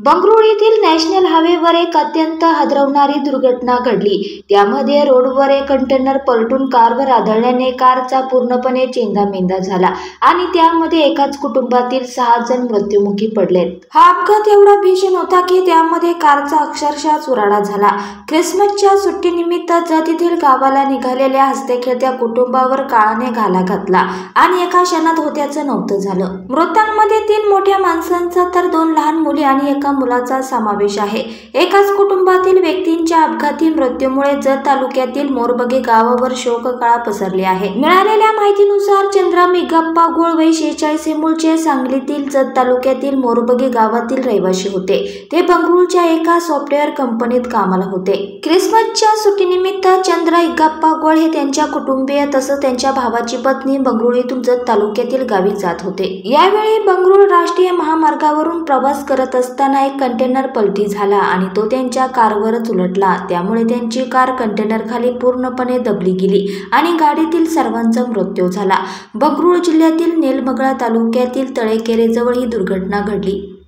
बंगळुरू येथील नॅशनल हायवेवर एक अत्यंत हादरवणारी दुर्घटना घडली। त्यामध्ये रोडवर एक कंटेनर पलटून कारवर आदळल्याने कारचा पूर्णपणे चेंदामेंदा झाला आणि त्यामध्ये एकाच कुटुंबातील 6 जण मृत्युमुखी पडले। हा अपघात एवढा भीषण होता की त्यामध्ये कारचा अक्षरशः चुराडा झाला। ख्रिसमसच्या सुट्टीनिमित्त जत येथील गावाला निघालेल्या हसत्या-खेळत्या कुटुंबावर काळाने घाला घातला आणि एका क्षणात होत्याचं नव्हतं झालं। मृतांमध्ये 3 मोठ्या माणसांचा तर 2 लहान मुली आणि एका मुलाचा समावेश आहे। एकाच कुटुंबातील व्यक्तींच्या अपघाती मृत्यूमुळे जत तालुक्यातील मोरबगे गावावर शोककळा पसरली आहे। मिळालेल्या माहितीनुसार चंद्रम इग्गाप्पा गोळ वय 46 हे मूळचे सांगलीतील जत तालुक्यातील मोरबगे गावातील रहिवासी होते। ते बंगळुरूच्या एका सॉफ्टवेअर कंपनीत कामाला होते। ख्रिसमसच्या सुट्टीनिमित्त चंद्र इग्गाप्पा गोळ हे त्यांच्या कुटुंबीय तसंच त्यांच्या भावाची पत्नी बंगळुरूतून जत तालुक्यातील गावी जात होते। यावेळी बंगळुरू राष्ट्रीय महामार्गावरून प्रवास करत असताना एक कंटेनर पलटी झाला आणि तो त्यांच्या कारवरच उलटला। त्यामुळे त्यांची कार कंटेनर खाली पूर्णपणे दबली गेली आणि गाडीतील सर्वांचा मृत्यू झाला। बंगळुरू जिल्ह्यातील नेलमंगला तालुक्यातील तळेकेरे जवळ ही दुर्घटना घडली।